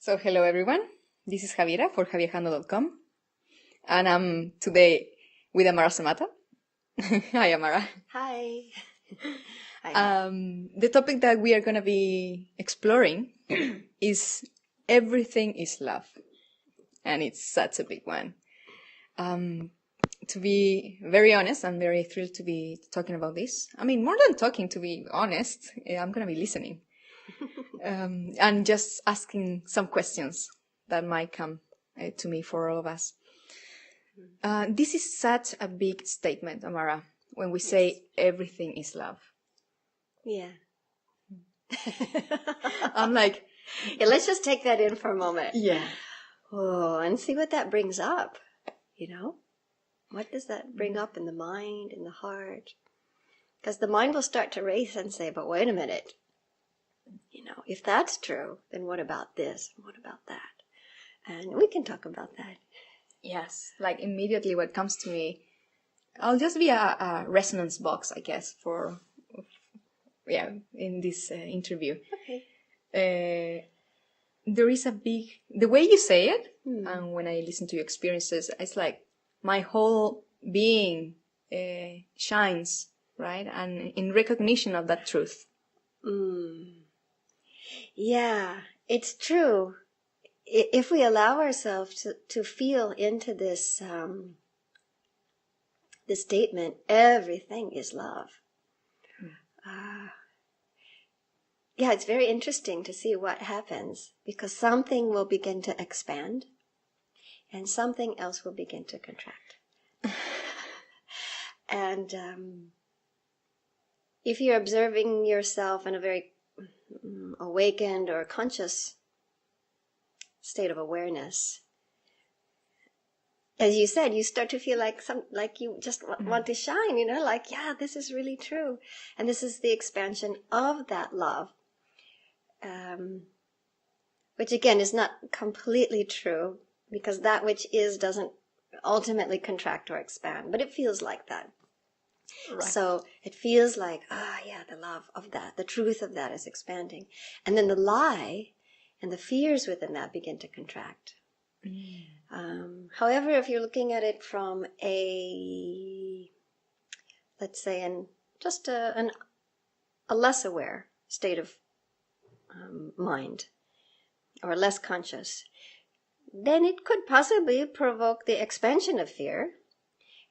So hello everyone, this is Javiera for javiejando.com and I'm today with Amara Samata. Hi Amara. Hi. The topic that we are going to be exploring is everything is love, and it's such a big one. To be very honest, I'm very thrilled to be talking about this. I mean, more than talking, to be honest, I'm going to be listening and just asking some questions that might come to me for all of us. This is such a big statement, Amara, when we say everything is love. Yeah. I'm like... Yeah, let's just take that in for a moment. Yeah. Oh, and see what that brings up, you know? What does that bring up in the mind, in the heart? Because the mind will start to race and say, but wait a minute. You know, if that's true, then what about this? What about that? And we can talk about that. Yes. Like immediately what comes to me, I'll just be a resonance box, I guess, for... Yeah, in this interview. Okay. There is a big... The way you say it, and when I listen to your experiences, it's like my whole being shines, right? And in recognition of that truth. Yeah, it's true. If we allow ourselves to feel into this this statement, everything is love. Yeah, it's very interesting to see what happens, because something will begin to expand and something else will begin to contract. And if you're observing yourself in a very awakened or conscious state of awareness, as you said, you start to feel like you just want to shine, you know, like, yeah, this is really true. And this is the expansion of that love. Which again is not completely true, because that which is doesn't ultimately contract or expand, but it feels like that. Right. So it feels like, the love of that, the truth of that is expanding. And then the lie and the fears within that begin to contract. However, if you're looking at it from let's say, a less aware state of mind, or less conscious, then it could possibly provoke the expansion of fear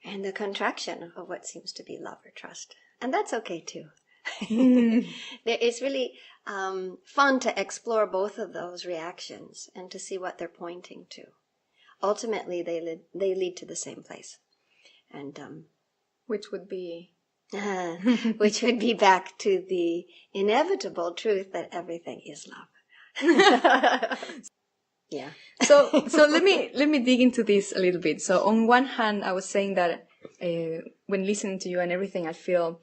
and the contraction of what seems to be love or trust. And that's okay too. It's really fun to explore both of those reactions and to see what they're pointing to. Ultimately, they lead to the same place. And which would be... which would be back to the inevitable truth that everything is love. Yeah. So let me dig into this a little bit. So on one hand, I was saying that when listening to you and everything, I feel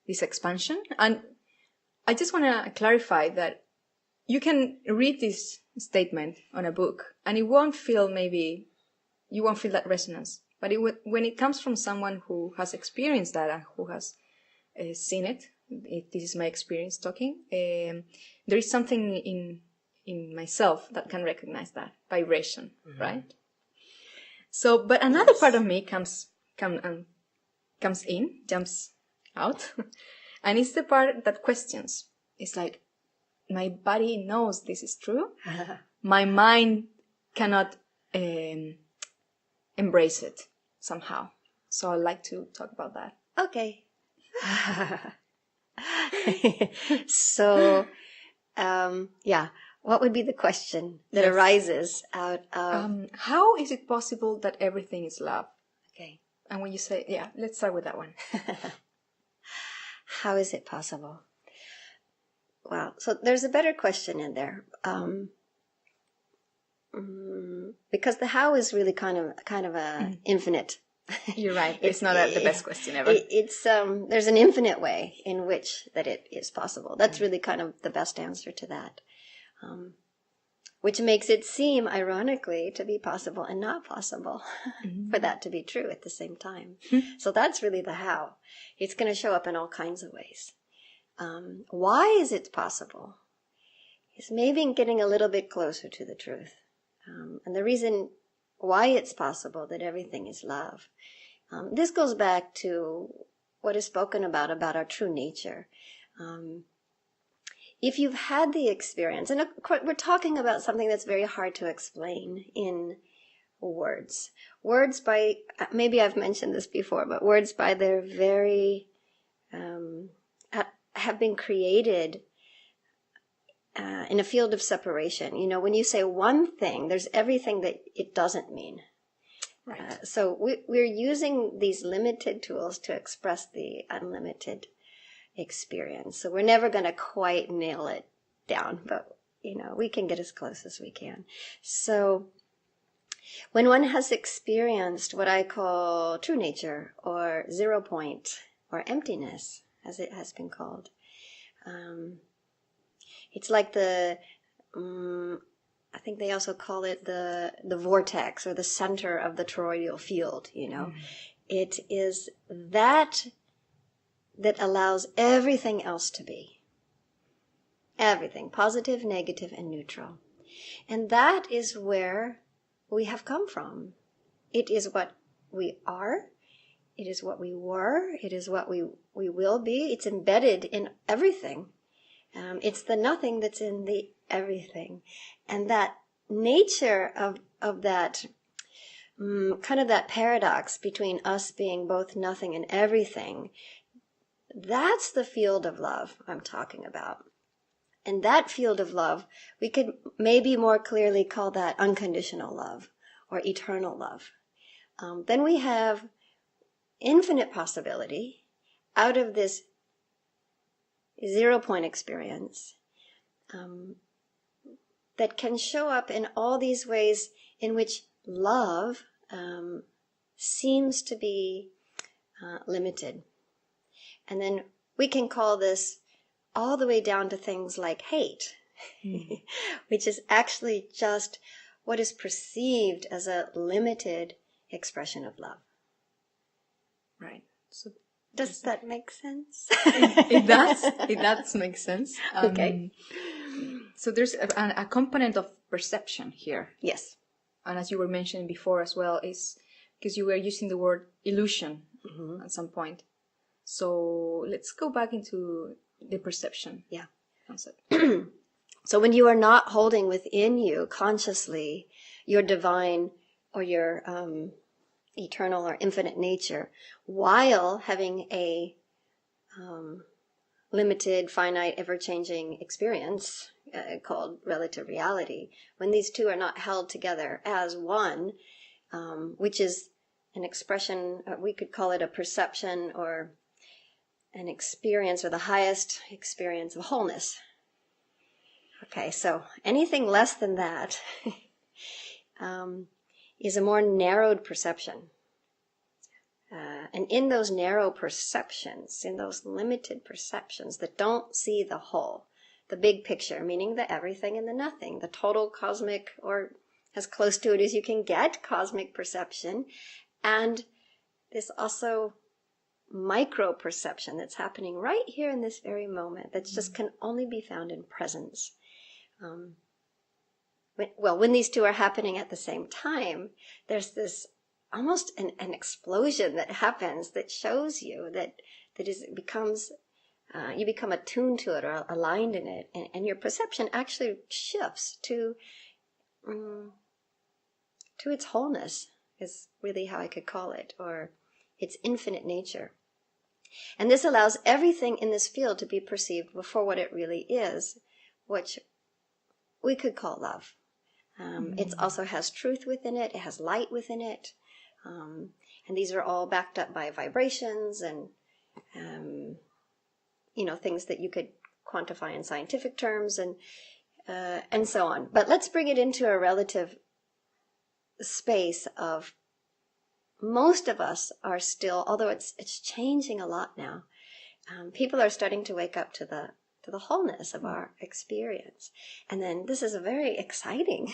this expansion. And I just want to clarify that you can read this statement on a book and you won't feel that resonance. But when it comes from someone who has experienced that and who has seen it, this is my experience talking, there is something in myself that can recognize that vibration, right? So, but another part of me jumps out, and it's the part that questions. It's like, my body knows this is true. My mind cannot embrace it somehow. So I'd like to talk about that. Okay. So, what would be the question that arises out of... how is it possible that everything is love? Okay. And when you say, let's start with that one. How is it possible? Well, so there's a better question in there. Because the how is really kind of a infinite. You're right. It's not the best question ever. It's there's an infinite way in which that it is possible. That's really kind of the best answer to that. Which makes it seem, ironically, to be possible and not possible for that to be true at the same time. So that's really the how. It's going to show up in all kinds of ways. Why is it possible? is maybe getting a little bit closer to the truth. And the reason why it's possible that everything is love. This goes back to what is spoken about our true nature. If you've had the experience, and of course we're talking about something that's very hard to explain in words. Words by, maybe I've mentioned this before, but words by their very, have been created in a field of separation. You know, when you say one thing, there's everything that it doesn't mean. Right. So we're using these limited tools to express the unlimited experience. So we're never going to quite nail it down, but, you know, we can get as close as we can. So when one has experienced what I call true nature, or 0 point, or emptiness, as it has been called, it's like the, I think they also call it the vortex, or the center of the toroidal field, you know. It is that allows everything else to be. Everything, positive, negative, and neutral. And that is where we have come from. It is what we are. It is what we were. It is what we will be. It's embedded in everything. It's the nothing that's in the everything. And that nature of that, kind of that paradox between us being both nothing and everything, that's the field of love I'm talking about. And that field of love, we could maybe more clearly call that unconditional love or eternal love. Then we have infinite possibility out of this 0 point experience that can show up in all these ways in which love seems to be limited. And then we can call this all the way down to things like hate, which is actually just what is perceived as a limited expression of love. Right. So does that make sense? It does. It does make sense. Okay. So there's a component of perception here. Yes. And as you were mentioning before as well, is because you were using the word illusion at some point. So let's go back into the perception concept. So when you are not holding within you consciously your divine or your eternal or infinite nature, while having a limited, finite, ever-changing experience called relative reality, when these two are not held together as one, which is an expression, we could call it a perception or an experience, or the highest experience of wholeness. Okay, so anything less than that is a more narrowed perception. And in those narrow perceptions, in those limited perceptions that don't see the whole, the big picture, meaning the everything and the nothing, the total cosmic, or as close to it as you can get, cosmic perception, and this also micro perception that's happening right here in this very moment, that just can only be found in presence. When these two are happening at the same time, there's this almost an explosion that happens that shows you that it becomes, you become attuned to it or aligned in it, and your perception actually shifts to its wholeness, is really how I could call it, or its infinite nature. And this allows everything in this field to be perceived for what it really is, which we could call love. It also has truth within it. It has light within it. And these are all backed up by vibrations and, things that you could quantify in scientific terms and so on. But let's bring it into a relative space of, most of us are still, although it's changing a lot now, people are starting to wake up to the wholeness of our experience. And then this is a very exciting,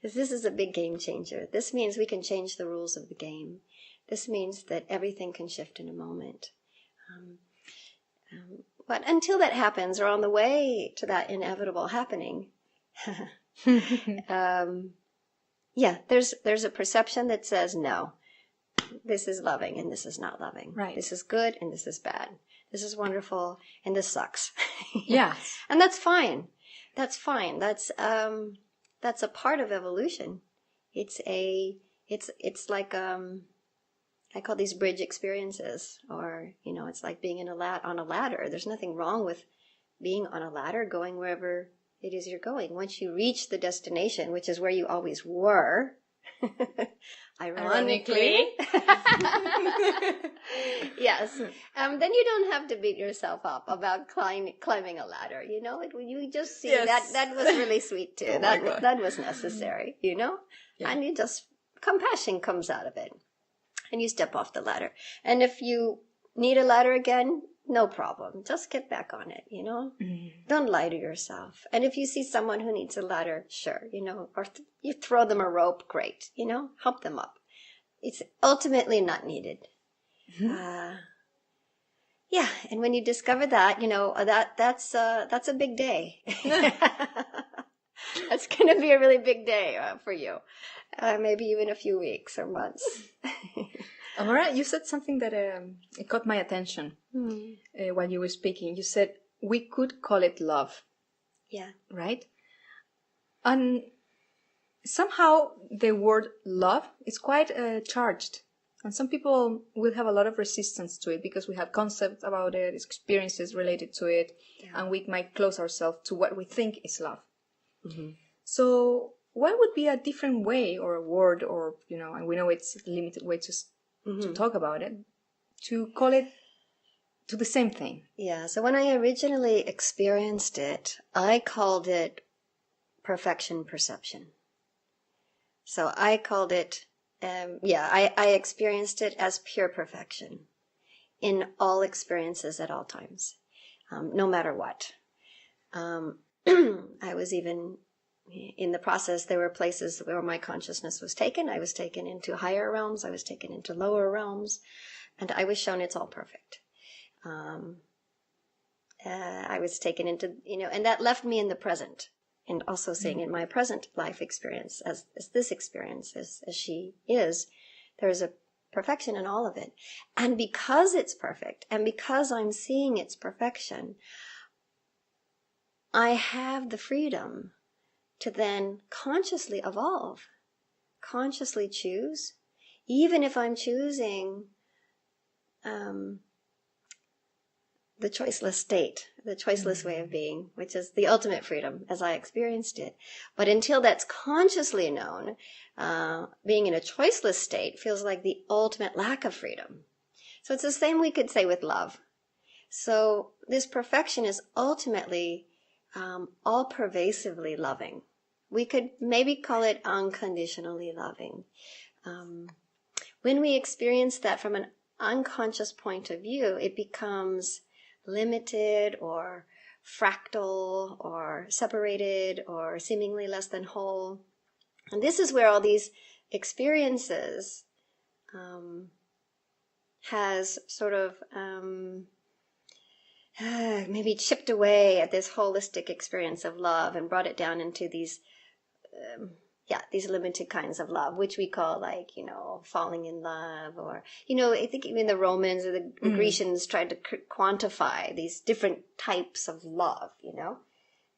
this is a big game changer. This means we can change the rules of the game. This means that everything can shift in a moment. But until that happens, or on the way to that inevitable happening, there's a perception that says, no, this is loving and this is not loving. Right. This is good and this is bad. This is wonderful and this sucks. Yes. And that's fine. That's fine. That's a part of evolution. It's like I call these bridge experiences, or it's like being on a ladder. There's nothing wrong with being on a ladder, going wherever it is you're going. Once you reach the destination, which is where you always were, ironically, yes, then you don't have to beat yourself up about climbing a ladder. You just see that was really sweet too. Oh that was necessary. Yeah. And you just compassion comes out of it, and you step off the ladder. And if you need a ladder again, no problem. Just get back on it, Don't lie to yourself. And if you see someone who needs a ladder, sure, or you throw them a rope, great, help them up. It's ultimately not needed. And when you discover that, that's a big day. That's going to be a really big day for you. Maybe even a few weeks or months. Amara, you said something that it caught my attention while you were speaking. You said we could call it love. Yeah. Right? And somehow the word love is quite charged. And some people will have a lot of resistance to it because we have concepts about it, experiences related to it, and we might close ourselves to what we think is love. Mm-hmm. So what would be a different way, or a word, or, and we know it's a limited way to talk about it, to call it to the same thing? Yeah, so when I originally experienced it, I called it perfection perception. So I called it, I experienced it as pure perfection in all experiences at all times, no matter what. I was even, in the process, there were places where my consciousness was taken. I was taken into higher realms. I was taken into lower realms. And I was shown it's all perfect. I was taken into, and that left me in the present. And also seeing in my present life experience, as this experience, as she is, there's a perfection in all of it. And because it's perfect, and because I'm seeing its perfection, I have the freedom to then consciously evolve, consciously choose, even if I'm choosing the choiceless state, the choiceless way of being, which is the ultimate freedom as I experienced it. But until that's consciously known, being in a choiceless state feels like the ultimate lack of freedom. So it's the same we could say with love. So this perfection is ultimately all-pervasively loving. We could maybe call it unconditionally loving. When we experience that from an unconscious point of view, it becomes limited or fractal or separated or seemingly less than whole. And this is where all these experiences has sort of maybe chipped away at this holistic experience of love and brought it down into these limited kinds of love, which we call falling in love, or, I think even the Romans or the Grecians tried to quantify these different types of love,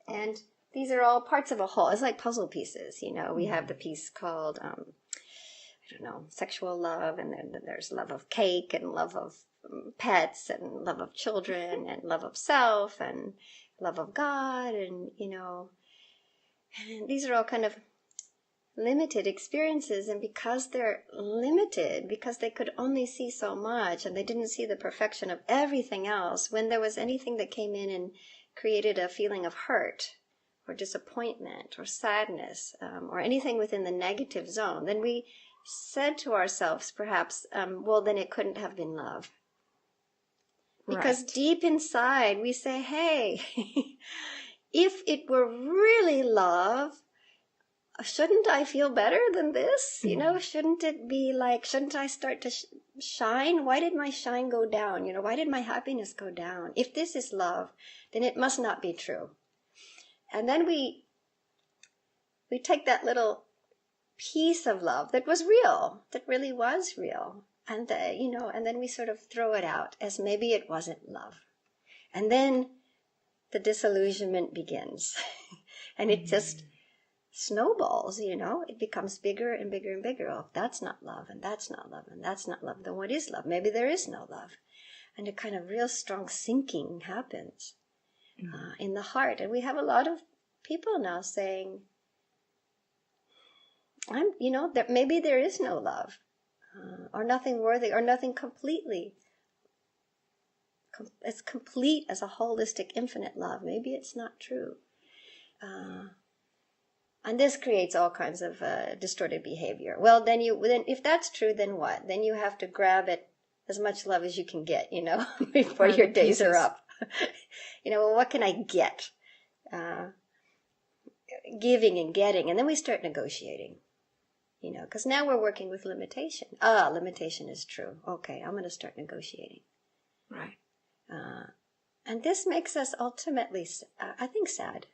and these are all parts of a whole. It's like puzzle pieces, we have the piece called, sexual love, and then there's love of cake and love of pets and love of children and love of self and love of God, and and these are all kind of limited experiences. And because they're limited, because they could only see so much and they didn't see the perfection of everything else, when there was anything that came in and created a feeling of hurt or disappointment or sadness, or anything within the negative zone, then we said to ourselves perhaps, well, then it couldn't have been love. Because deep inside we say, hey, if it were really love, shouldn't I feel better than this? Shouldn't it be like, shouldn't I start to shine? Why did my shine go down? Why did my happiness go down? If this is love, then it must not be true. And then we take that little piece of love that was real, that really was real, and and then we sort of throw it out as maybe it wasn't love. And then the disillusionment begins. And it just snowballs, it becomes bigger and bigger and bigger. Oh, that's not love, and that's not love, and that's not love. Then what is love? Maybe there is no love. And a kind of real strong sinking happens in the heart. And we have a lot of people now saying, that maybe there is no love, or nothing worthy, or nothing completely as complete as a holistic, infinite love. Maybe it's not true. And this creates all kinds of distorted behavior. Well, then if that's true, then what? Then you have to grab at as much love as you can get, before your days are up. Well, what can I get? Giving and getting, and then we start negotiating. Because now we're working with limitation. Limitation is true. Okay, I'm going to start negotiating. Right. And this makes us ultimately, I think, sad.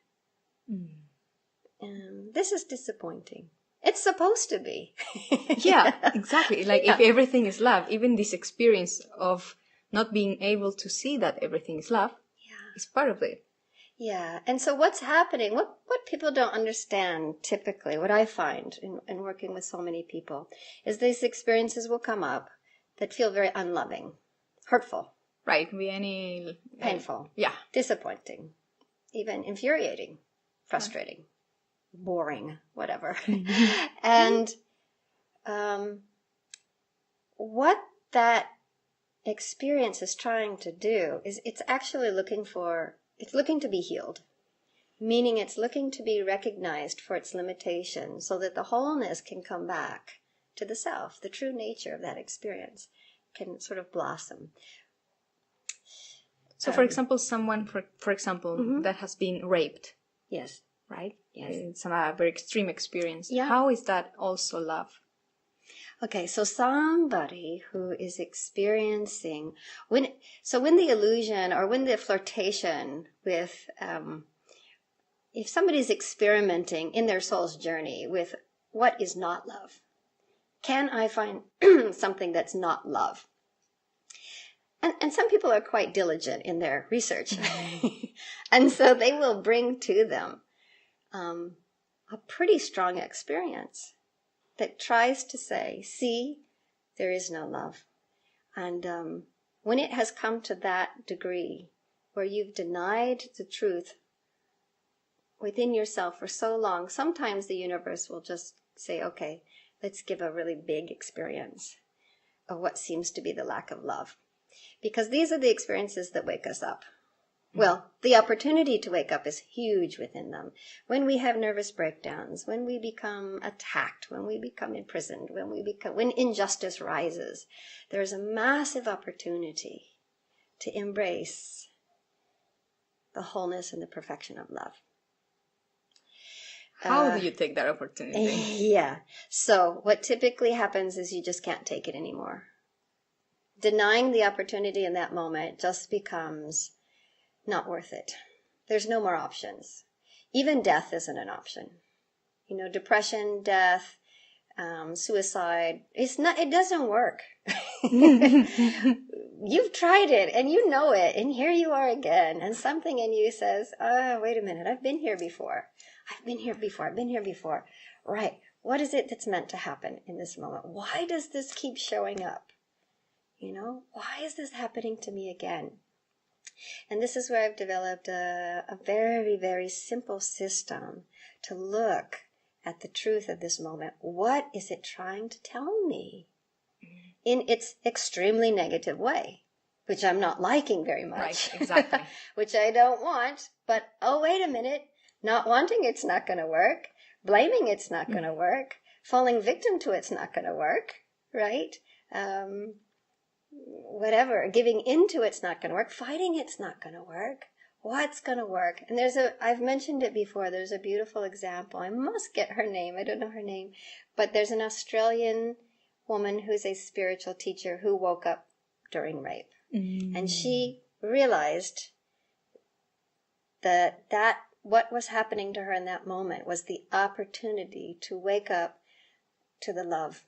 This is disappointing. It's supposed to be. Yeah, exactly. Like if everything is love, even this experience of not being able to see that everything is love is part of it. Yeah. And so what's happening, what people don't understand typically, what I find in working with so many people, is these experiences will come up that feel very unloving, hurtful. Right. Be any... painful. Yeah. Disappointing. Even infuriating. Frustrating. Boring. Whatever. And what that experience is trying to do is it's actually looking to be healed. Meaning it's looking to be recognized for its limitations so that the wholeness can come back to the self. The true nature of that experience can sort of blossom. So, for example, someone, for example, that has been raped. Yes. Right? Yes. It's a very extreme experience. Yeah. How is that also love? Okay, so somebody who is experiencing, when the illusion or when the flirtation with, if somebody's experimenting in their soul's journey with what is not love, can I find something that's not love? And some people are quite diligent in their research. And so they will bring to them a pretty strong experience that tries to say, see, there is no love. And when it has come to that degree where you've denied the truth within yourself for so long, sometimes the universe will just say, okay, let's give a really big experience of what seems to be the lack of love. Because these are the experiences that wake us up. Well, the opportunity to wake up is huge within them. When we have nervous breakdowns, when we become attacked, when we become imprisoned, when injustice rises, there's a massive opportunity to embrace the wholeness and the perfection of love. How do you take that opportunity? Yeah. So what typically happens is you just can't take it anymore. Denying the opportunity in that moment just becomes not worth it. There's no more options. Even death isn't an option. Depression, death, suicide, it doesn't work. You've tried it and you know it, and here you are again, and something in you says, wait a minute, I've been here before. Right. What is it that's meant to happen in this moment? Why does this keep showing up? Why is this happening to me again? And this is where I've developed a very, very simple system to look at the truth of this moment. What is it trying to tell me in its extremely negative way, which I'm not liking very much. Right, exactly. Which I don't want, but wait a minute. Not wanting it's not going to work. Blaming it's not going to work. Falling victim to it's not going to work, right? Whatever, giving into it's not going to work. Fighting it's not going to work. what's going to work? And I've mentioned it before, there's a beautiful example. I must get her name. I don't know her name. But there's an Australian woman who's a spiritual teacher who woke up during rape. And she realized that what was happening to her in that moment was the opportunity to wake up to the love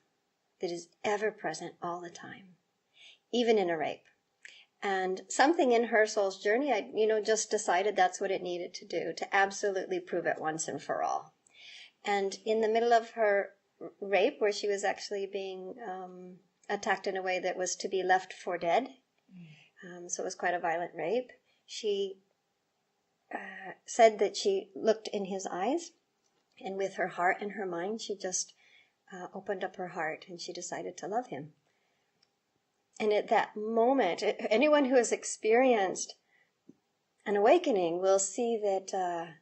that is ever present all the time, even in a rape. And something in her soul's journey, just decided that's what it needed to do, to absolutely prove it once and for all. And in the middle of her rape, where she was actually being attacked in a way that was to be left for dead, so it was quite a violent rape, she said that she looked in his eyes, and with her heart and her mind, she just opened up her heart, and she decided to love him. And at that moment, anyone who has experienced an awakening will see that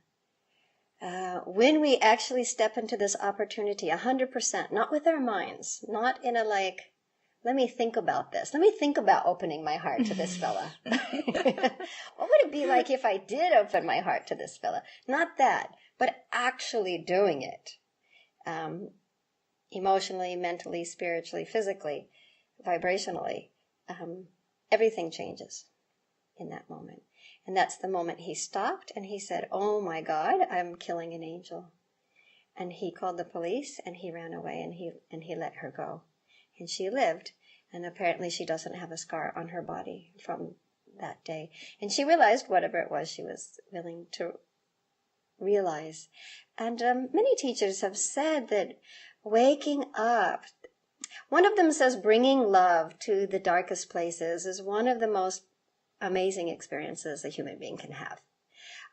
when we actually step into this opportunity 100%, not with our minds, not in a let me think about this. Let me think about opening my heart to this fella. What would it be like if I did open my heart to this fella? Not that, but actually doing it. Emotionally, mentally, spiritually, physically, vibrationally. Everything changes in that moment. And that's the moment he stopped and he said, oh my God, I'm killing an angel. And he called the police and he ran away and he let her go. And she lived. And apparently she doesn't have a scar on her body from that day. And she realized whatever it was she was willing to realize. And many teachers have said that waking up, one of them says bringing love to the darkest places is one of the most amazing experiences a human being can have.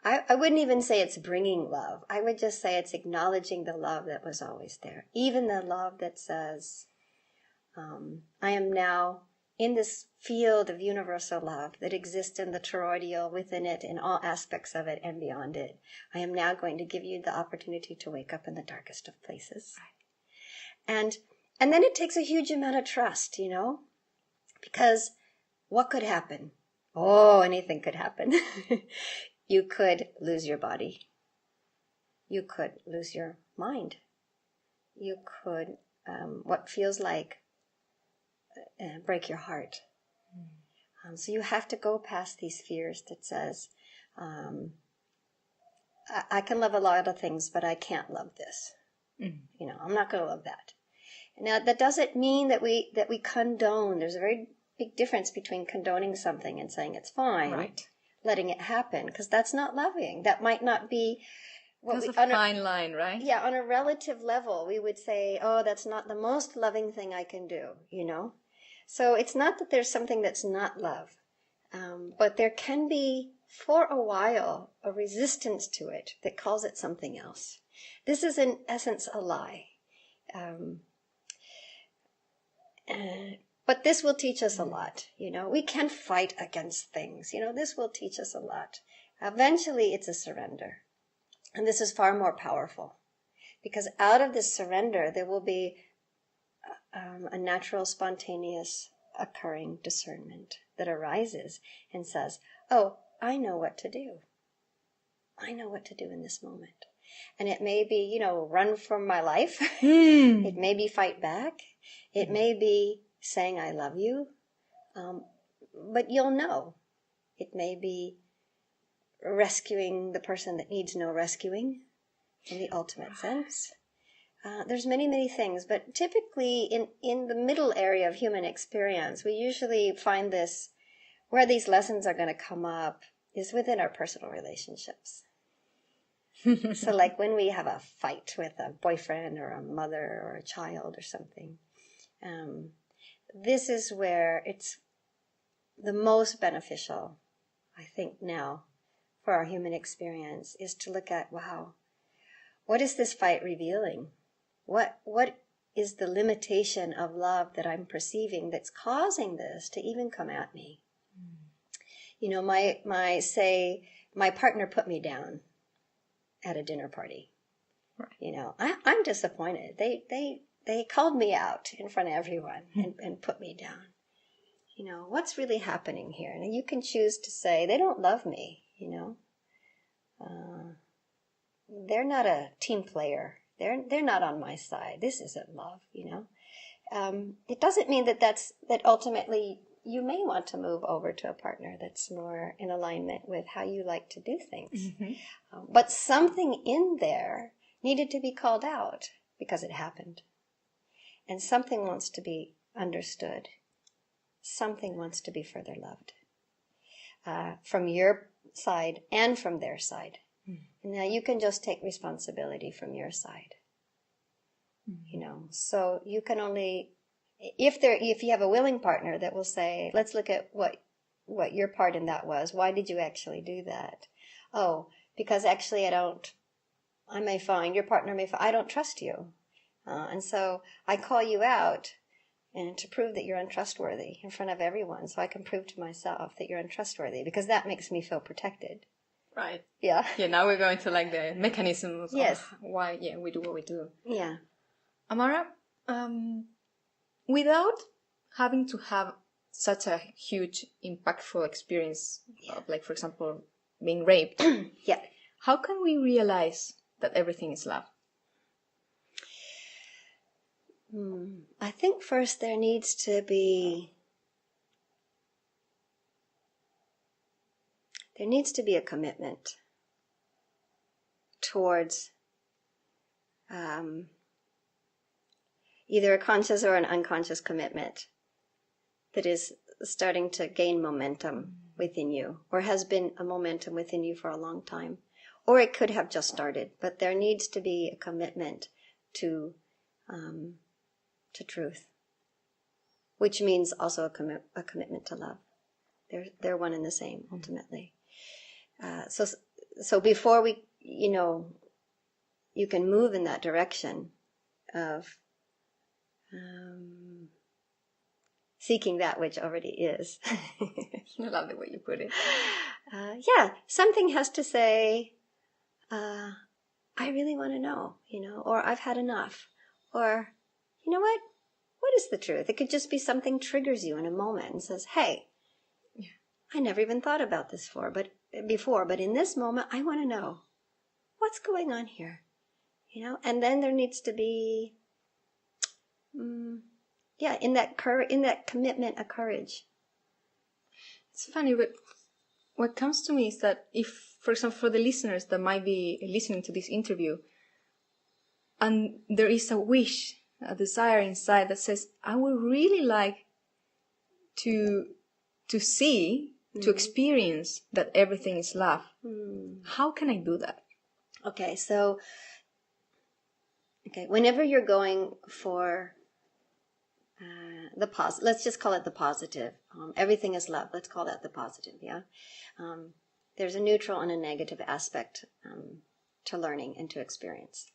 I wouldn't even say it's bringing love. I would just say it's acknowledging the love that was always there. Even the love that says, I am now in this field of universal love that exists in the toroidal, within it, in all aspects of it and beyond it. I am now going to give you the opportunity to wake up in the darkest of places. And then it takes a huge amount of trust, because what could happen? Oh, anything could happen. You could lose your body. You could lose your mind. You could, what feels like, break your heart. So you have to go past these fears that says, I can love a lot of things, but I can't love this. I'm not going to love that. Now, that doesn't mean that we condone. There's a very big difference between condoning something and saying it's fine, right, letting it happen, because that's not loving. That might not be what That's a fine line, right? Yeah, on a relative level, we would say, oh, that's not the most loving thing I can do, So it's not that there's something that's not love, but there can be, for a while, a resistance to it that calls it something else. This is, in essence, a lie. But this will teach us a lot, We can fight against things, This will teach us a lot. Eventually, it's a surrender. And this is far more powerful. Because out of this surrender, there will be a natural, spontaneous, occurring discernment that arises and says, oh, I know what to do. I know what to do in this moment. And it may be, run from my life. It may be fight back. It may be saying I love you. But you'll know. It may be rescuing the person that needs no rescuing in the ultimate sense. There's many, many things. But typically in the middle area of human experience, we usually find this, where these lessons are going to come up is within our personal relationships. So like when we have a fight with a boyfriend or a mother or a child or something, this is where it's the most beneficial, I think now, for our human experience, is to look at, wow, what is this fight revealing? What is the limitation of love that I'm perceiving that's causing this to even come at me? My partner put me down at a dinner party. Right. I'm disappointed. They called me out in front of everyone and put me down. What's really happening here? And you can choose to say, they don't love me. you know. They're not a team player. They're not on my side. This isn't love, you know. It doesn't mean that ultimately you may want to move over to a partner that's more in alignment with how you like to do things. But something in there needed to be called out because it happened. And something wants to be understood. Something wants to be further loved. From your side and from their side. Now you can just take responsibility from your side. You know, so you can only, if you have a willing partner that will say, let's look at what your part in that was. Why did you actually do that? Oh, because actually I may find, your partner may find, I don't trust you. And so I call you out and to prove that you're untrustworthy in front of everyone, so I can prove to myself that you're untrustworthy, because that makes me feel protected. Right. Yeah. Yeah, now we're going to like the mechanisms yes. of why we do what we do. Yeah. Amara, without having to have such a huge, impactful experience of, like, for example, being raped, yeah. How can we realize that everything is love? I think first there needs to be a commitment towards either a conscious or an unconscious commitment that is starting to gain momentum within you, or has been a momentum within you for a long time, or it could have just started. But there needs to be a commitment to truth, which means also a commitment to love. They're one and the same ultimately. So before we, you can move in that direction of seeking that which already is. I love the way you put it. Something has to say, I really want to know, or I've had enough, or, you know what is the truth? It could just be something triggers you in a moment and says, hey, I never even thought about this before, but in this moment, I want to know what's going on here, and then there needs to be, in that commitment, a courage. It's funny, but what comes to me is that if, for example, for the listeners that might be listening to this interview, and there is a wish, a desire inside that says, I would really like to see, to experience that everything is love. How can I do that? Okay, so, whenever you're going for the positive, let's just call it the positive. Everything is love. Let's call that the positive, yeah? There's a neutral and a negative aspect to learning and to experience.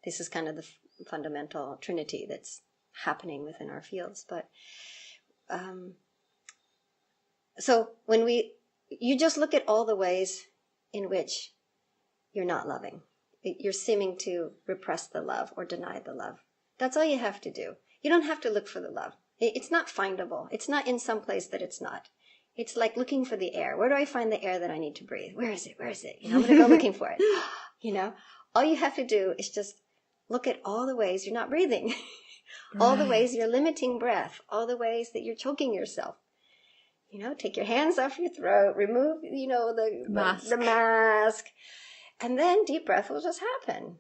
This is kind of the fundamental trinity that's happening within our fields. But so when you just look at all the ways in which you're not loving. You're seeming to repress the love or deny the love. That's all you have to do. You don't have to look for the love. It's not findable. It's not in some place that it's not. It's like looking for the air. Where do I find the air that I need to breathe? Where is it? Where is it? I'm going to go looking for it. All you have to do is just look at all the ways you're not breathing. All the ways you're limiting breath. All the ways that you're choking yourself. Take your hands off your throat. Remove, the mask. And then deep breath will just happen.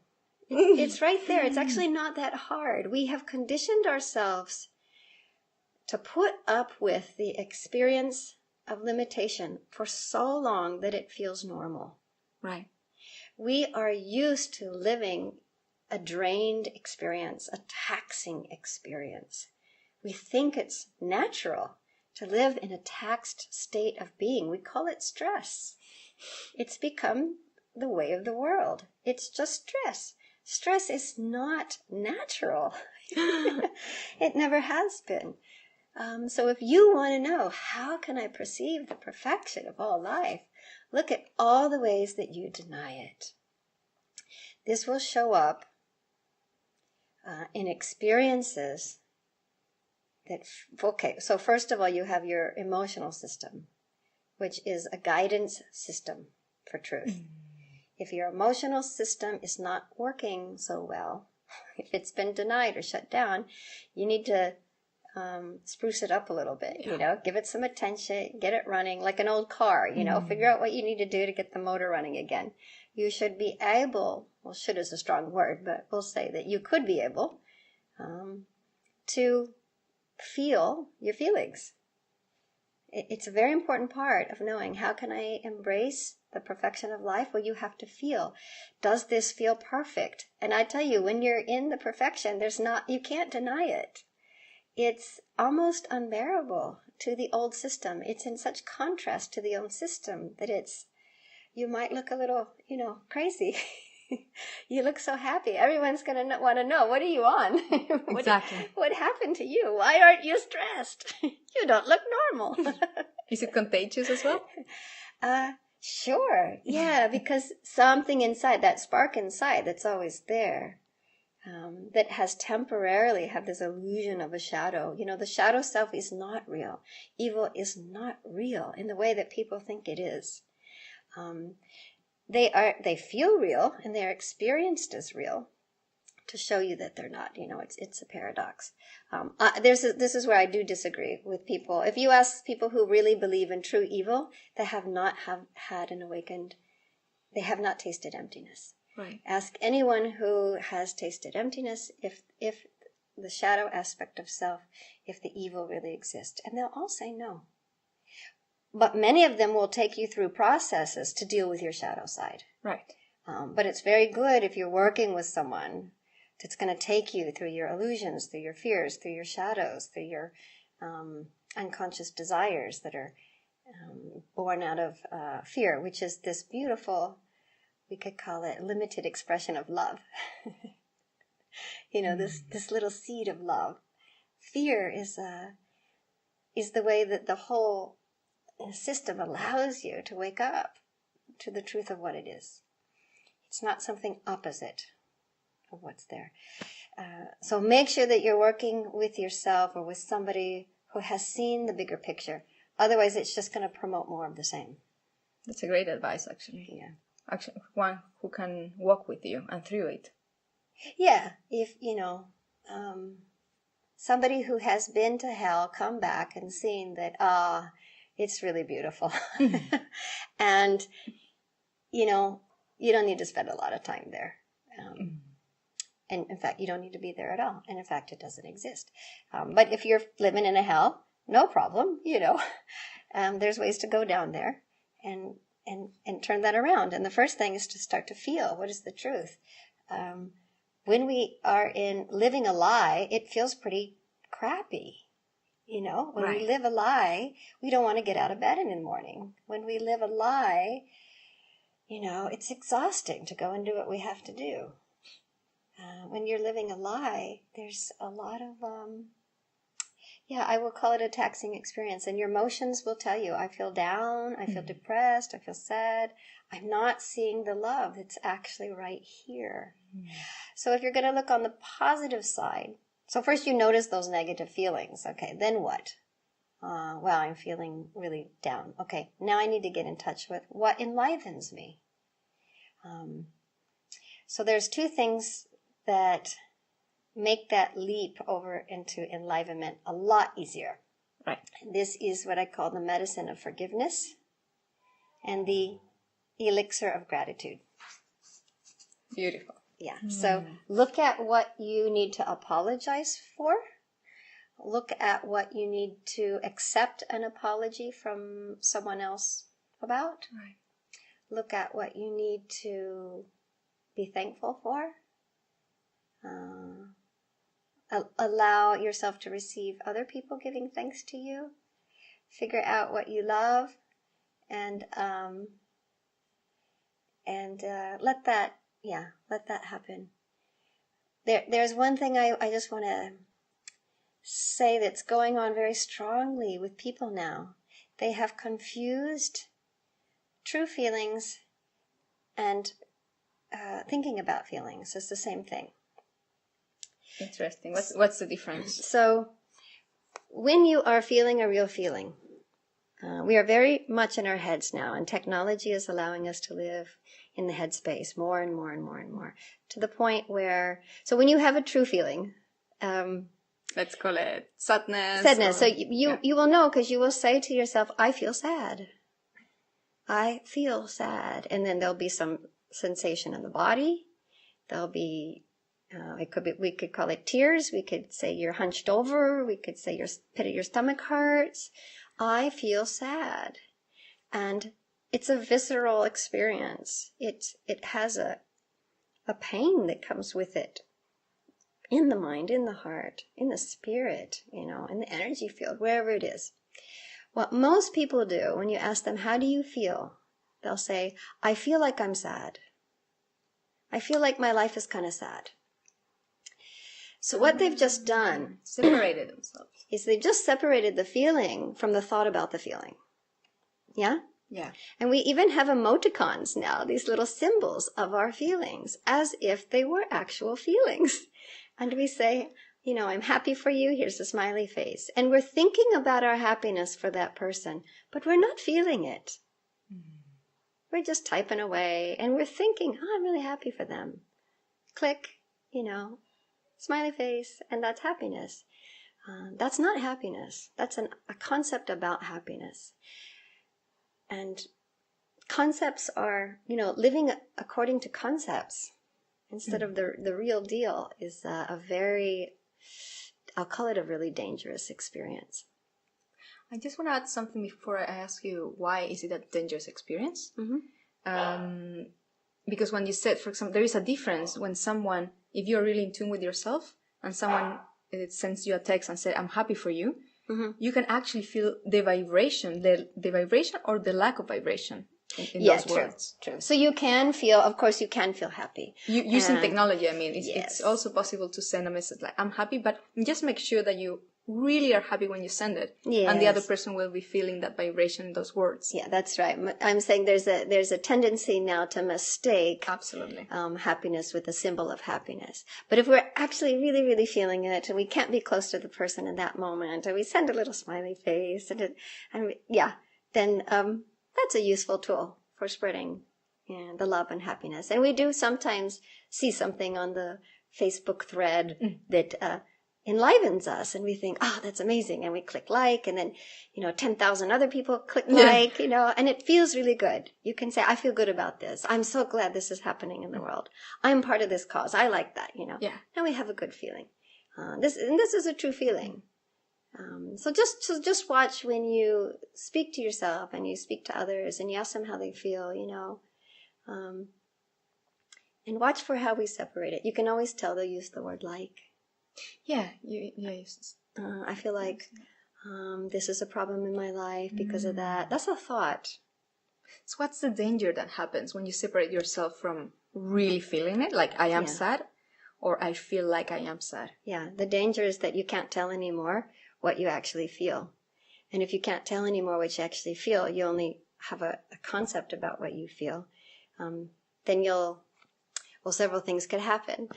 It's right there. It's actually not that hard. We have conditioned ourselves to put up with the experience of limitation for so long that it feels normal. Right. We are used to living a drained experience, a taxing experience. We think it's natural to live in a taxed state of being. We call it stress. It's become the way of the world. It's just stress. Stress is not natural. It never has been. So if you want to know, how can I perceive the perfection of all life? Look at all the ways that you deny it. This will show up in experiences that, so first of all, you have your emotional system. which is a guidance system for truth. If your emotional system is not working so well, if it's been denied or shut down, you need to spruce it up a little bit, give it some attention, get it running like an old car, figure out what you need to do to get the motor running again. You should be able, well, should is a strong word, but we'll say that you could be able to feel your feelings. It's a very important part of knowing, how can I embrace the perfection of life? Well, you have to feel, does this feel perfect? And I tell you, when you're in the perfection, you can't deny it. It's almost unbearable to the old system. It's in such contrast to the old system that you might look a little, crazy. You look so happy. Everyone's going to want to know, what are you on? Exactly. What happened to you? Why aren't you stressed? You don't look normal. Is it contagious as well? Sure. Yeah, because something inside, that spark inside that's always there, that has temporarily have this illusion of a shadow. The shadow self is not real. Evil is not real in the way that people think it is. They feel real and they're experienced as real to show you that they're not. It's a paradox. This is where I do disagree with people. If you ask people who really believe in true evil, they have not had an awakened, they have not tasted emptiness. Right. Ask anyone who has tasted emptiness if the shadow aspect of self, if the evil really exists, and they'll all say no. But many of them will take you through processes to deal with your shadow side. Right. But it's very good if you're working with someone that's going to take you through your illusions, through your fears, through your shadows, through your unconscious desires that are born out of fear, which is this beautiful, we could call it limited expression of love. This little seed of love. Fear is the way that the whole system allows you to wake up to the truth of what it is. It's not something opposite of what's there. So make sure that you're working with yourself or with somebody who has seen the bigger picture. Otherwise, it's just going to promote more of the same. That's a great advice, actually. Yeah. Actually, one who can walk with you and through it. Yeah. If, somebody who has been to hell come back and seen that, it's really beautiful. And, you don't need to spend a lot of time there. And in fact, you don't need to be there at all. And in fact, it doesn't exist. But if you're living in a hell, no problem, there's ways to go down there and turn that around. And the first thing is to start to feel, what is the truth? When we are in living a lie, it feels pretty crappy. When Right. we live a lie, we don't want to get out of bed in the morning. When we live a lie, it's exhausting to go and do what we have to do. When you're living a lie, there's a lot of, I will call it a taxing experience. And your emotions will tell you, I feel down, I feel depressed, I feel sad. I'm not seeing the love that's actually right here. So if you're going to look on the positive side, so first you notice those negative feelings. Okay, then what? Wow, I'm feeling really down. Okay, now I need to get in touch with what enlivens me. So there's two things that make that leap over into enlivenment a lot easier. Right. This is what I call the medicine of forgiveness and the elixir of gratitude. Beautiful. Yeah. So look at what you need to apologize for. Look at what you need to accept an apology from someone else about. Right. Look at what you need to be thankful for. Allow yourself to receive other people giving thanks to you. Figure out what you love, and let that happen. There's one thing I just want to say that's going on very strongly with people now. They have confused true feelings and thinking about feelings. It's the same thing. Interesting. What's the difference? So when you are feeling a real feeling, We are very much in our heads now, and technology is allowing us to live in the headspace more and more and more and more, to the point where, so when you have a true feeling, let's call it sadness. So you will know, because you will say to yourself, I feel sad. I feel sad. And then there'll be some sensation in the body. There'll be, we could call it tears. We could say you're hunched over. We could say your pit of your stomach hurts. I feel sad. And it's a visceral experience. It has a pain that comes with it. In the mind, in the heart, in the spirit, in the energy field, wherever it is. What most people do when you ask them, how do you feel? They'll say, I feel like I'm sad. I feel like my life is kind of sad. So what they've just done, separated themselves, is they've just separated the feeling from the thought about the feeling. Yeah? Yeah. And we even have emoticons now, these little symbols of our feelings, as if they were actual feelings. And we say, I'm happy for you, here's a smiley face. And we're thinking about our happiness for that person, but we're not feeling it. Mm-hmm. We're just typing away, and we're thinking, I'm really happy for them. Click, smiley face, and that's happiness. That's not happiness. That's a concept about happiness. And concepts are, living according to concepts instead of the real deal is a very, I'll call it a really dangerous experience. I just want to add something before I ask you, why is it a dangerous experience? Mm-hmm. Because when you said, for example, there is a difference when someone, if you're really in tune with yourself and someone sends you a text and said, I'm happy for you, mm-hmm. you can actually feel the vibration, the vibration or the lack of vibration in those words. True. So you can feel, of course, you can feel happy. Using technology, it's also possible to send a message like, I'm happy, but just make sure that you really are happy when you send it. Yes. And the other person will be feeling that vibration in those words. Yeah, that's right. I'm saying there's a tendency now to mistake absolutely happiness with a symbol of happiness. But if we're actually really, really feeling it, and we can't be close to the person in that moment, and we send a little smiley face, then that's a useful tool for spreading the love and happiness. And we do sometimes see something on the Facebook thread that enlivens us, and we think, that's amazing, and we click like, and then 10,000 other people click like, and it feels really good. You can say, I feel good about this. I'm so glad this is happening in the world. I'm part of this cause. I like that. Yeah. Now we have a good feeling. This is a true feeling. So just watch when you speak to yourself and you speak to others and you ask them how they feel, and watch for how we separate it. You can always tell they'll use the word like. Yeah, I feel like this is a problem in my life because of that. That's a thought. So what's the danger that happens when you separate yourself from really feeling it, like I am sad, or I feel like I am sad? Yeah, the danger is that you can't tell anymore what you actually feel. And if you can't tell anymore what you actually feel, you only have a concept about what you feel. Then several things could happen.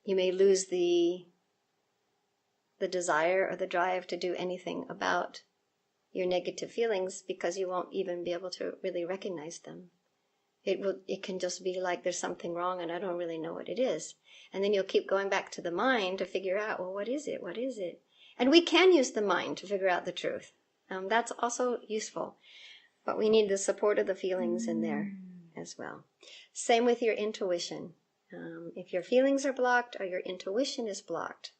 You may lose the desire or the drive to do anything about your negative feelings because you won't even be able to really recognize them. It can just be like there's something wrong and I don't really know what it is. And then you'll keep going back to the mind to figure out, well, what is it? What is it? And we can use the mind to figure out the truth. That's also useful. But we need the support of the feelings in there as well. Same with your intuition. If your feelings are blocked or your intuition is blocked,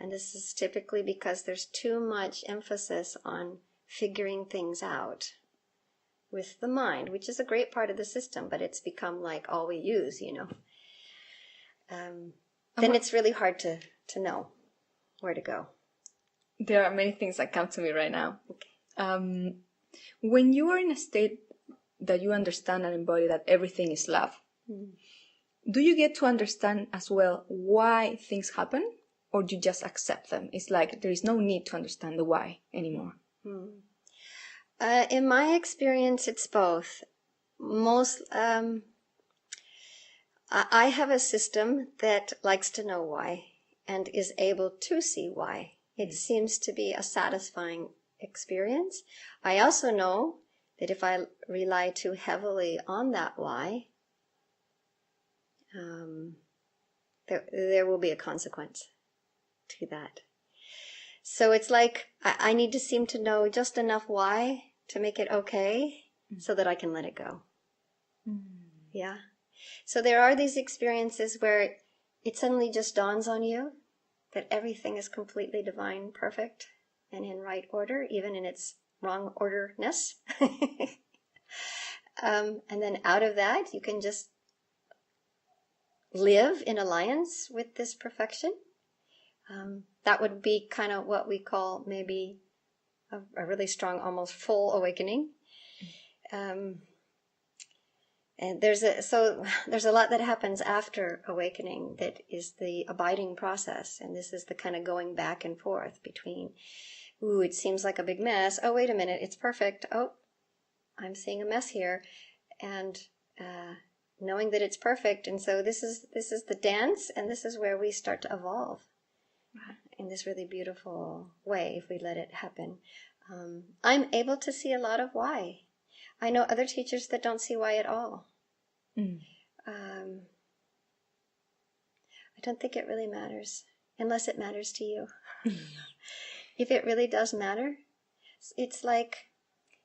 and this is typically because there's too much emphasis on figuring things out with the mind, which is a great part of the system, but it's become like all we use, then it's really hard to know where to go. There are many things that come to me right now. Okay. When you are in a state that you understand and embody that everything is love, do you get to understand as well why things happen, or do you just accept them? It's like there is no need to understand the why anymore. In my experience, it's both. I have a system that likes to know why and is able to see why. It seems to be a satisfying experience. I also know that if I rely too heavily on that why, there will be a consequence to that. So it's like I need to seem to know just enough why to make it okay so that I can let it go. Yeah. So there are these experiences where it suddenly just dawns on you that everything is completely divine, perfect, and in right order, even in its wrong orderness. And then out of that, you can just live in alliance with this perfection. That would be kind of what we call maybe a really strong, almost full awakening. And there's a lot that happens after awakening that is the abiding process. And this is the kind of going back and forth between, ooh, it seems like a big mess. Oh, wait a minute, it's perfect. Oh, I'm seeing a mess here. And knowing that it's perfect. And so this is the dance, and this is where we start to evolve in this really beautiful way if we let it happen. I'm able to see a lot of why. I know other teachers that don't see why at all. I don't think it really matters, unless it matters to you. If it really does matter, it's like,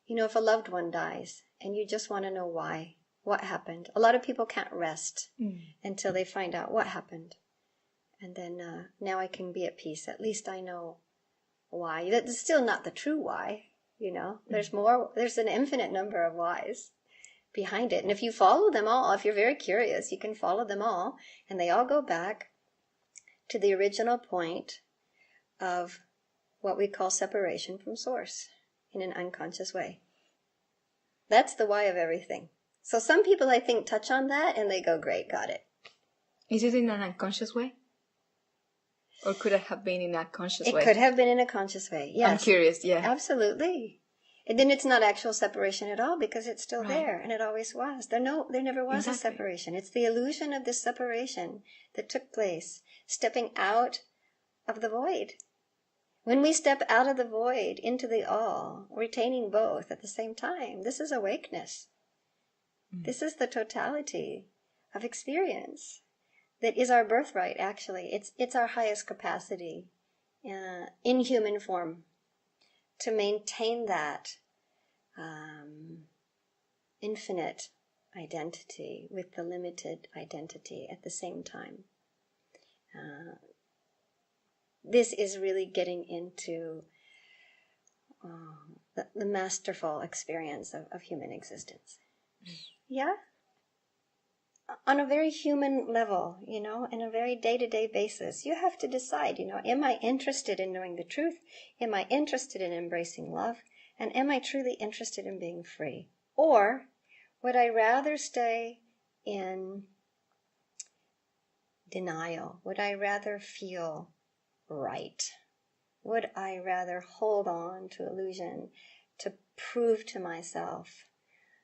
if a loved one dies and you just want to know why, what happened. A lot of people can't rest until they find out what happened. And then now I can be at peace. At least I know why. That's still not the true why, There's more. There's an infinite number of whys behind it. And if you follow them all, if you're very curious, you can follow them all. And they all go back to the original point of what we call separation from source in an unconscious way. That's the why of everything. So some people, I think, touch on that and they go, great, got it. Is it in an unconscious way? Or could it have been in a conscious way? It could have been in a conscious way, yes. I'm curious, yeah. Absolutely. And then it's not actual separation at all because it's still there, and it always was. There never was a separation. It's the illusion of this separation that took place, stepping out of the void. When we step out of the void into the all, retaining both at the same time, this is awakeness. This is the totality of experience that is our birthright, actually. It's our highest capacity in human form to maintain that infinite identity with the limited identity at the same time. This is really getting into the masterful experience of human existence. Yeah? On a very human level, in a very day-to-day basis, you have to decide, am I interested in knowing the truth? Am I interested in embracing love? And am I truly interested in being free? Or would I rather stay in denial? Would I rather feel right? Would I rather hold on to illusion to prove to myself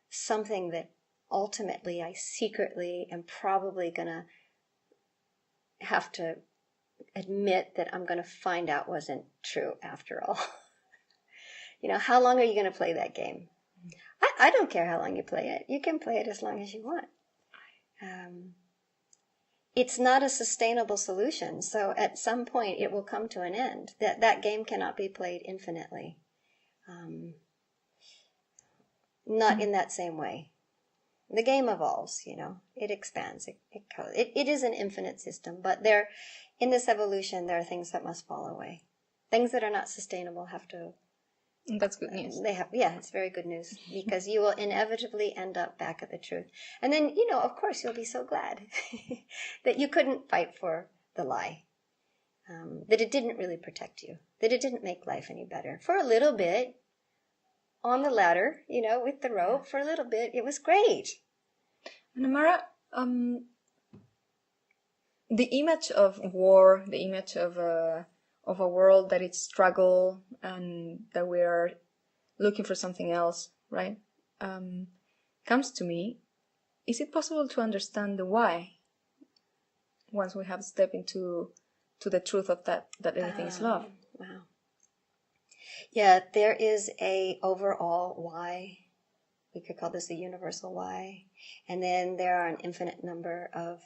something that ultimately I secretly am probably going to have to admit that I'm going to find out wasn't true after all? How long are you going to play that game? I don't care how long you play it. You can play it as long as you want. It's not a sustainable solution, so at some point it will come to an end. That game cannot be played infinitely. Not in that same way. The game evolves, it expands, it is an infinite system, but in this evolution, there are things that must fall away. Things that are not sustainable have to. That's good news. It's very good news, because you will inevitably end up back at the truth. And then, of course, you'll be so glad that you couldn't fight for the lie, that it didn't really protect you, that it didn't make life any better. For a little bit, on the ladder, with the rope, for a little bit, it was great. And Amara, the image of war, the image of a world that it's struggle and that we are looking for something else, right? Comes to me. Is it possible to understand the why once we have stepped into the truth of that everything is love? Wow. Yeah, there is a overall why. We could call this a universal why. And then there are an infinite number of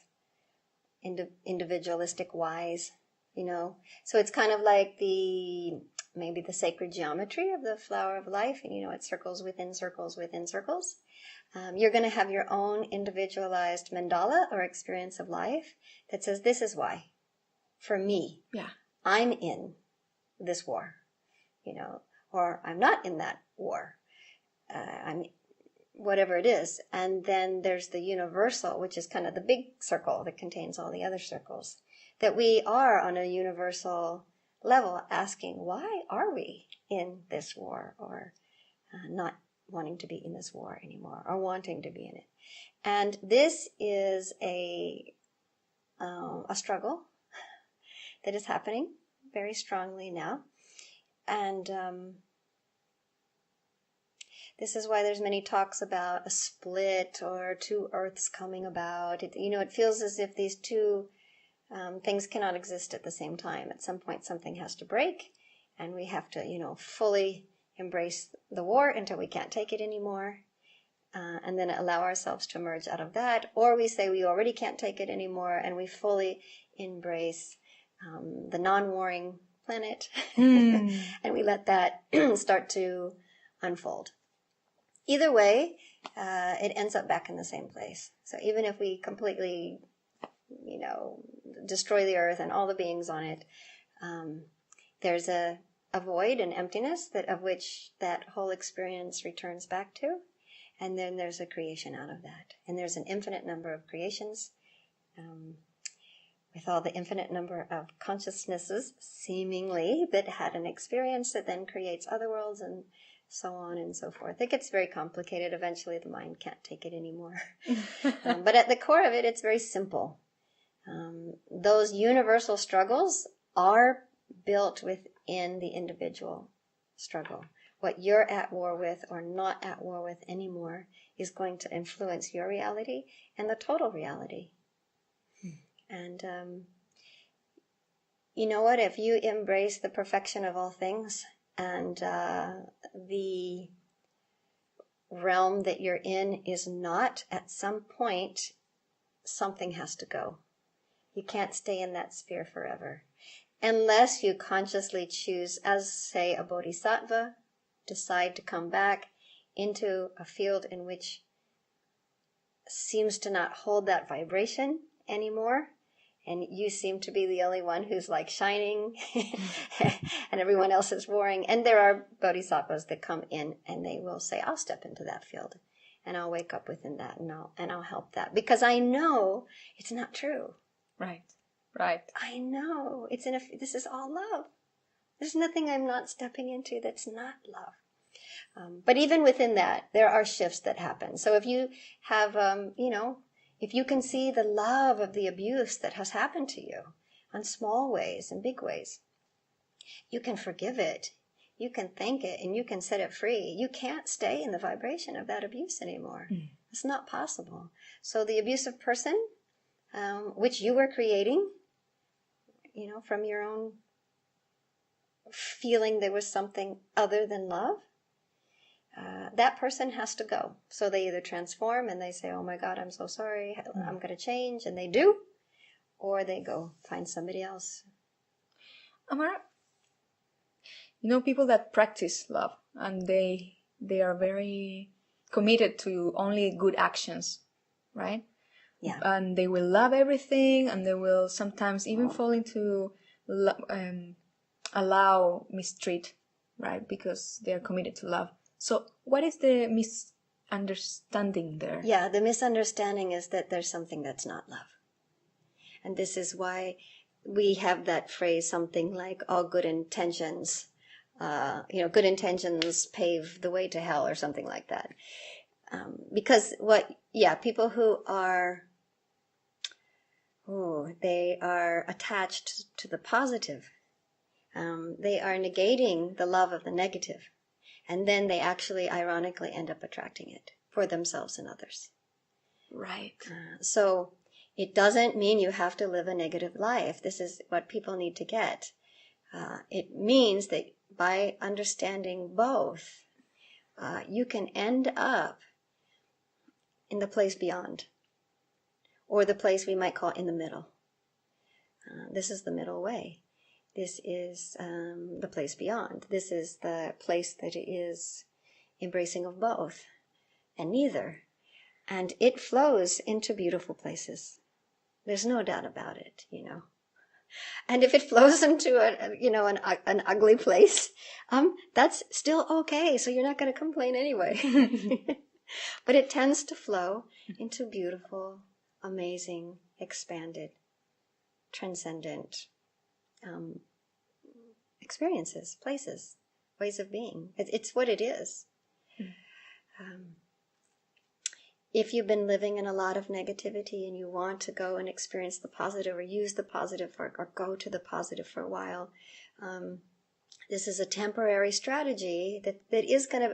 individualistic whys, you know. So it's kind of like maybe the sacred geometry of the flower of life, and you know, it's circles within circles within circles. You're going to have your own individualized mandala or experience of life that says, this is why. For me, Yeah. I'm in this war, you know, or I'm not in that war. I'm whatever it is. And then there's the universal, which is kind of the big circle that contains all the other circles. That we are on a universal level asking, why are we in this war, or not wanting to be in this war anymore, or wanting to be in it? And this is a struggle that is happening very strongly now. And this is why there's many talks about a split or two earths coming about. It feels as if these two things cannot exist at the same time. At some point, something has to break, and we have to, fully embrace the war until we can't take it anymore, and then allow ourselves to emerge out of that. Or we say we already can't take it anymore, and we fully embrace the non-warring planet, and we let that start to unfold. Either way, it ends up back in the same place. So even if we completely, destroy the earth and all the beings on it, there's a void and emptiness of which that whole experience returns back to. And then there's a creation out of that. And there's an infinite number of creations, with all the infinite number of consciousnesses, seemingly, that had an experience that then creates other worlds, and so on and so forth. It gets very complicated. Eventually the mind can't take it anymore. But at the core of it, it's very simple. Those universal struggles are built within the individual struggle. What you're at war with or not at war with anymore is going to influence your reality and the total reality. And you know what? If you embrace the perfection of all things, and the realm that you're in is not, at some point, something has to go. You can't stay in that sphere forever. Unless you consciously choose, as, say, a bodhisattva, decide to come back into a field in which seems to not hold that vibration anymore, and you seem to be the only one who's like shining and everyone else is warring. And there are bodhisattvas that come in and they will say, I'll step into that field and I'll wake up within that, and I'll help that, because I know it's not true. Right. I know this is all love. There's nothing I'm not stepping into that's not love. But even within that, there are shifts that happen. So if you have, if you can see the love of the abuse that has happened to you on small ways and big ways, you can forgive it, you can thank it, and you can set it free. You can't stay in the vibration of that abuse anymore. It's not possible. So the abusive person, which you were creating, from your own feeling there was something other than love, that person has to go. So they either transform and they say, oh my God, I'm so sorry, I'm going to change, and they do, or they go find somebody else. Amara, people that practice love, and they are very committed to only good actions, right? Yeah. And they will love everything, and they will sometimes even fall into allow mistreat, right? Because they are committed to love. So what is the misunderstanding there? Yeah, the misunderstanding is that there's something that's not love. And this is why we have that phrase, something like, all good intentions, good intentions pave the way to hell, or something like that. Because people who are, they are attached to the positive. They are negating the love of the negative. And then they actually, ironically, end up attracting it for themselves and others. Right. So it doesn't mean you have to live a negative life. This is what people need to get. It means that by understanding both, you can end up in the place beyond, or the place we might call in the middle. This is the middle way. This is the place beyond. This is the place that is embracing of both and neither. And it flows into beautiful places. There's no doubt about it, And if it flows into an ugly place, that's still okay. So you're not going to complain anyway. But it tends to flow into beautiful, amazing, expanded, transcendent experiences, places, ways of being. It's what it is. If you've been living in a lot of negativity and you want to go and experience the positive or use the positive or go to the positive for a while, this is a temporary strategy that is going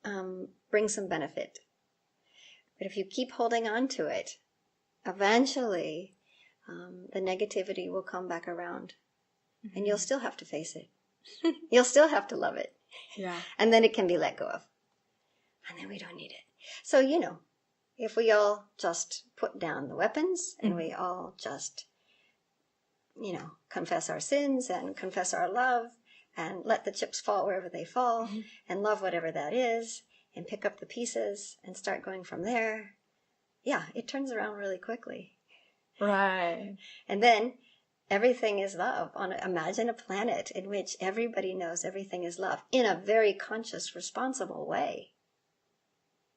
to bring some benefit. But if you keep holding on to it, eventually the negativity will come back around. And you'll still have to face it. You'll still have to love it. Yeah. And then it can be let go of. And then we don't need it. So, if we all just put down the weapons and we all just, confess our sins and confess our love and let the chips fall wherever they fall and love whatever that is and pick up the pieces and start going from there, it turns around really quickly. Right. And then everything is love. Imagine a planet in which everybody knows everything is love in a very conscious, responsible way.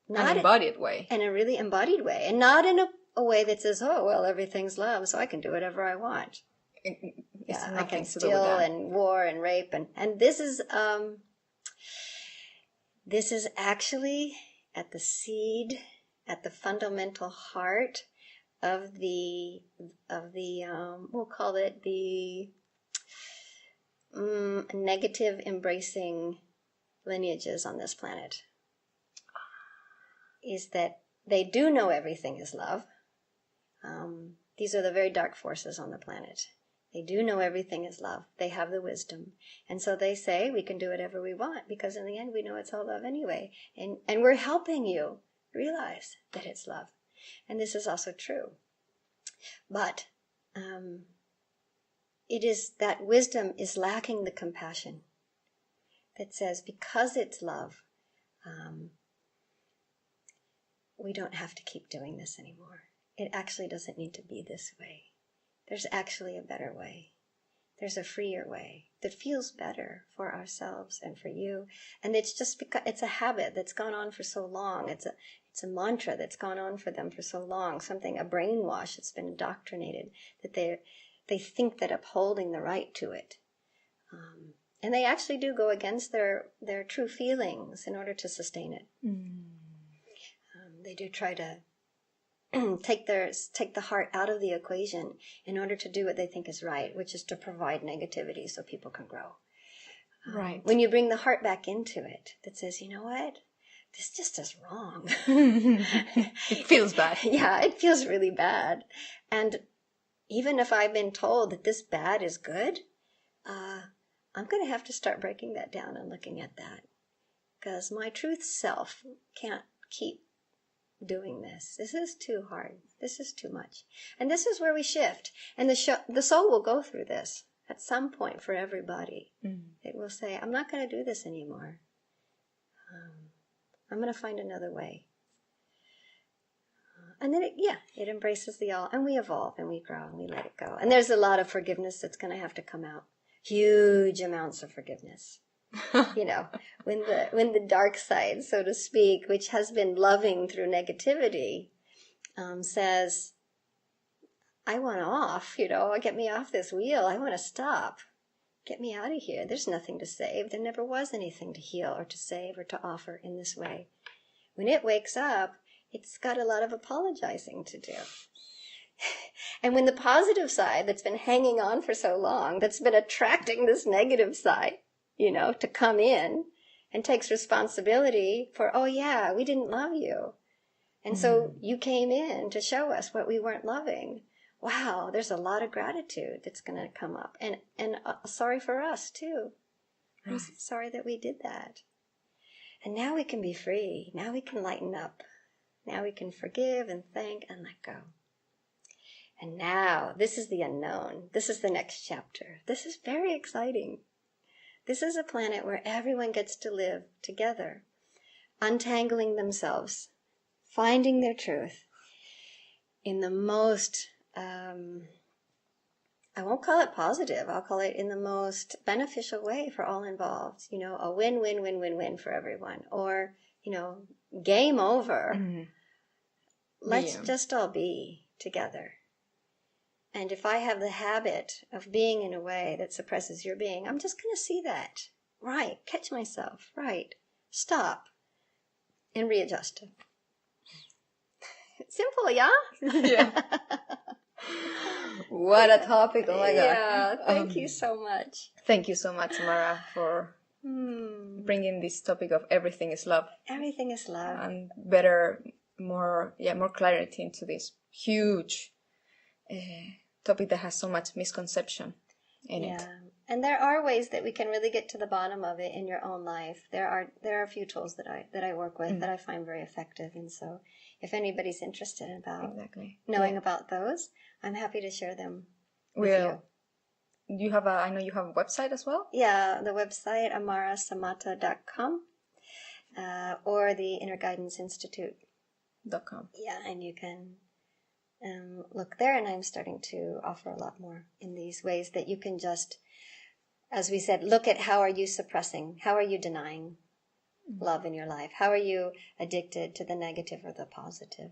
An embodied way. In a really embodied way. And not in a way that says, oh, well, everything's love, so I can do whatever I want. I can steal and war and rape. And this is actually at the seed, at the fundamental heart of the we'll call it the negative embracing lineages on this planet, is that they do know everything is love. These are the very dark forces on the planet. They do know everything is love. They have the wisdom. And so they say we can do whatever we want because in the end we know it's all love anyway. And we're helping you realize that it's love. And this is also true. But it is that wisdom is lacking the compassion that says because it's love, we don't have to keep doing this anymore. It actually doesn't need to be this way. There's actually a better way. There's a freer way that feels better for ourselves and for you. And it's just because it's a habit that's gone on for so long. It's a mantra that's gone on for them for so long. A brainwash that's been indoctrinated that they think that upholding the right to it. And they actually do go against their true feelings in order to sustain it. They do try to take the heart out of the equation in order to do what they think is right, which is to provide negativity so people can grow. Right. When you bring the heart back into it, that says, you know what? This just is wrong. It feels bad. Yeah, it feels really bad. And even if I've been told that this bad is good, I'm going to have to start breaking that down and looking at that. Because my truth self can't keep doing this. This is too hard. This is too much. And this is where we shift. And the soul will go through this at some point for everybody. It will say, I'm not going to do this anymore. I'm going to find another way. And then it embraces the all. And we evolve and we grow and we let it go. And there's a lot of forgiveness that's going to have to come out. Huge amounts of forgiveness. When the dark side, so to speak, which has been loving through negativity, says, I want off, get me off this wheel. I want to stop. Get me out of here. There's nothing to save. There never was anything to heal or to save or to offer in this way. When it wakes up, it's got a lot of apologizing to do. And when the positive side that's been hanging on for so long, that's been attracting this negative side, to come in and takes responsibility for, oh yeah, we didn't love you. And so you came in to show us what we weren't loving. wow, there's a lot of gratitude that's going to come up. And sorry for us, too. I'm sorry that we did that. And now we can be free. Now we can lighten up. Now we can forgive and thank and let go. And now, this is the unknown. This is the next chapter. This is very exciting. This is a planet where everyone gets to live together, untangling themselves, finding their truth in the most, I won't call it positive, I'll call it in the most beneficial way for all involved. You know, a win-win-win-win-win for everyone. Or, you know, game over. Mm-hmm. Let's just all be together. And if I have the habit of being in a way that suppresses your being, I'm just going to see that. Right. Catch myself. Right. Stop. And readjust. Simple, yeah? Yeah. What a topic. Oh my God. Yeah. Thank you so much. Thank you so much, Mara, for bringing this topic of everything is love. Everything is love. And better, more clarity into this huge topic that has so much misconception in it. And there are ways that we can really get to the bottom of it in your own life. There are a few tools that I work with that I find very effective. And so if anybody's interested about knowing about those, I'm happy to share them with you. I know you have a website as well? Yeah, the website, amarasamata.com, or the Inner Guidance Institute.com. Yeah, and you can look there, and I'm starting to offer a lot more in these ways that you can just, as we said, look at how are you suppressing, how are you denying love in your life, how are you addicted to the negative or the positive,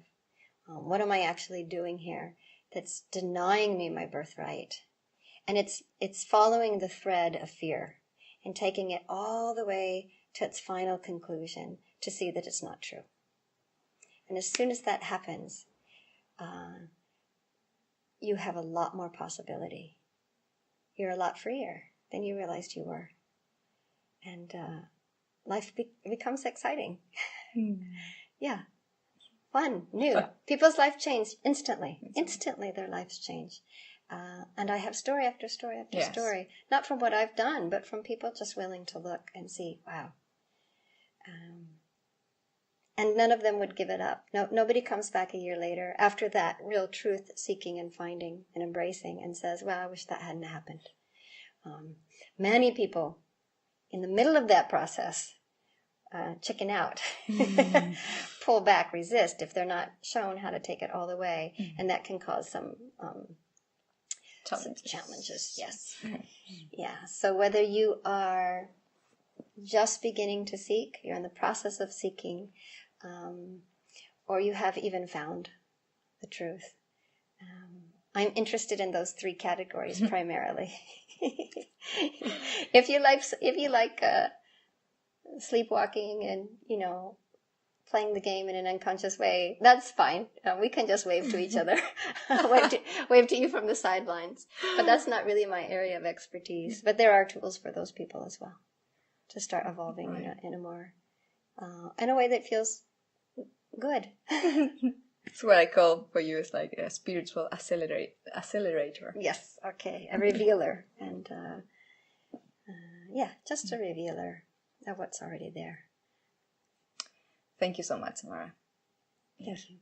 what am I actually doing here that's denying me my birthright? And it's following the thread of fear and taking it all the way to its final conclusion to see that it's not true. And as soon as that happens, you have a lot more possibility. You're a lot freer than you realized you were. And life becomes exciting. Yeah. Fun, new. People's life change instantly. Instantly their lives change. And I have story after story after story. Not from what I've done, but from people just willing to look and see, wow. And none of them would give it up. Nobody comes back a year later after that real truth seeking and finding and embracing and says, well, I wish that hadn't happened. Many people in the middle of that process chicken out, pull back, resist if they're not shown how to take it all the way. And that can cause some challenges. Yes. Yeah. So whether you are just beginning to seek, you're in the process of seeking, or you have even found the truth. I'm interested in those three categories primarily. If you like sleepwalking and playing the game in an unconscious way, that's fine. We can just wave to each other, wave to you from the sidelines. But that's not really my area of expertise. But there are tools for those people as well to start evolving in a more in a way that feels good. It's what I call for you is like a spiritual accelerator. Yes, okay, a revealer, and just a revealer of what's already there. Thank you so much, Mara. Thank you.